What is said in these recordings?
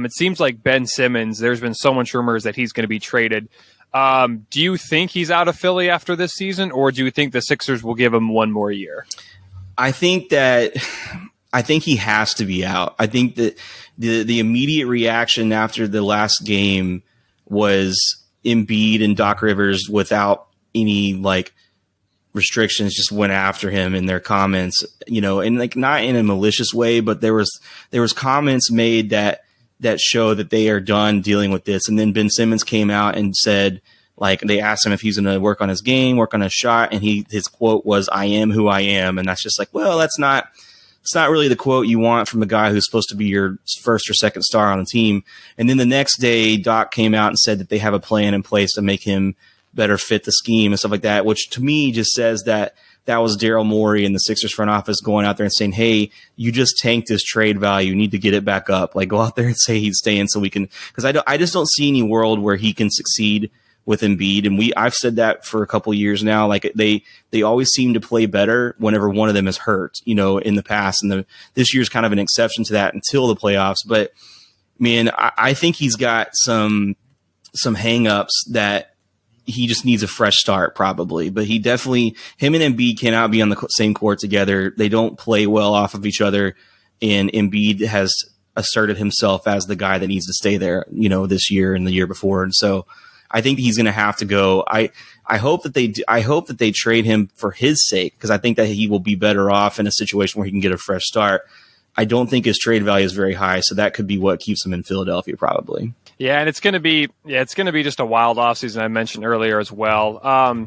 It seems like Ben Simmons, there's been so much rumors that he's going to be traded. Do you think he's out of Philly after this season, or do you think the Sixers will give him one more year? I think he has to be out. I think that the immediate reaction after the last game was Embiid and Doc Rivers, without any like restrictions, just went after him in their comments, and like not in a malicious way, but there was comments made that show that they are done dealing with this. And then Ben Simmons came out and said, like, they asked him if he's going to work on his game, work on his shot, and his quote was, "I am who I am." And that's just like, well, it's not really the quote you want from a guy who's supposed to be your first or second star on the team. And then the next day, Doc came out and said that they have a plan in place to make him better fit the scheme and stuff like that, which to me just says that was Daryl Morey and the Sixers front office going out there and saying, hey, you just tanked his trade value. You need to get it back up. Like, go out there and say he's staying so we can, because I just don't see any world where he can succeed with Embiid. And I've said that for a couple of years now. Like, they always seem to play better whenever one of them is hurt, in the past. And this year's kind of an exception to that until the playoffs. But man, I think he's got some hangups that he just needs a fresh start probably. But him and Embiid cannot be on the same court together. They don't play well off of each other. And Embiid has asserted himself as the guy that needs to stay there, this year and the year before. And so I think he's going to have to go. I hope that they trade him for his sake, because I think that he will be better off in a situation where he can get a fresh start. I don't think his trade value is very high, so that could be what keeps him in Philadelphia probably. Yeah, and it's going to be just a wild offseason I mentioned earlier as well. I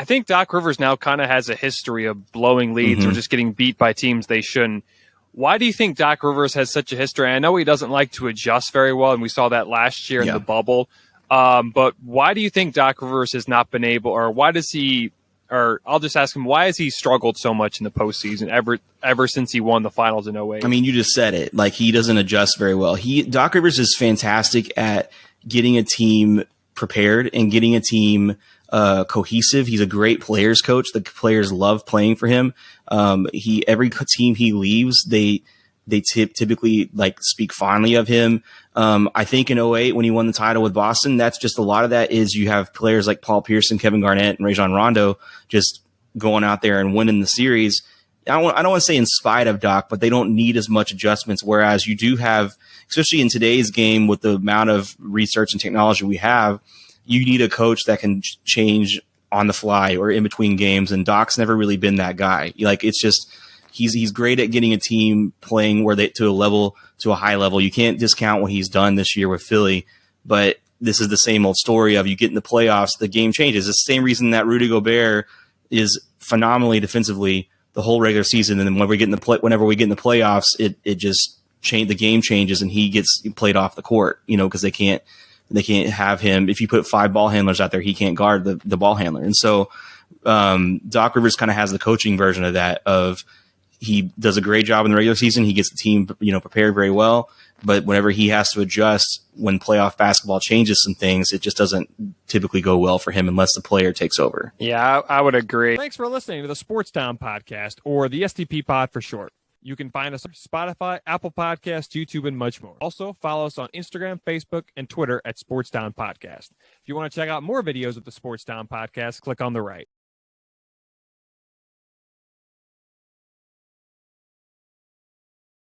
think Doc Rivers now kind of has a history of blowing leads or just getting beat by teams they shouldn't. Why do you think Doc Rivers has such a history? I know he doesn't like to adjust very well, and we saw that last year in the bubble. But why do you think Doc Rivers has not been able, or why does he, or I'll just ask him, why has he struggled so much in the postseason ever since he won the finals in 08? I mean, you just said it. Like, he doesn't adjust very well. Doc Rivers is fantastic at getting a team prepared and getting a team cohesive. He's a great players coach. The players love playing for him. Every team he leaves, they typically like speak fondly of him. I think in 08 when he won the title with Boston, that's just a lot of that is you have players like Paul Pierce, Kevin Garnett, and Rajon Rondo just going out there and winning the series. I don't want to say in spite of Doc, but they don't need as much adjustments. Whereas you do have, especially in today's game with the amount of research and technology we have, you need a coach that can change on the fly or in between games. And Doc's never really been that guy. Like, it's just, he's great at getting a team playing to a high level. You can't discount what he's done this year with Philly, but this is the same old story of you get in the playoffs, the game changes. It's the same reason that Rudy Gobert is phenomenally defensively the whole regular season. And then whenever we get in the playoffs, it just the game changes and he gets played off the court, because they can't have him. If you put 5 ball handlers out there, he can't guard the ball handler. And so Doc Rivers kind of has the coaching version of that, of he does a great job in the regular season. He gets the team, prepared very well. But whenever he has to adjust when playoff basketball changes some things, it just doesn't typically go well for him unless the player takes over. Yeah, I would agree. Thanks for listening to the Sports Town Podcast, or the STP Pod for short. You can find us on Spotify, Apple Podcasts, YouTube, and much more. Also, follow us on Instagram, Facebook, and Twitter at Sports Town Podcast. If you want to check out more videos of the Sports Town Podcast, click on the right.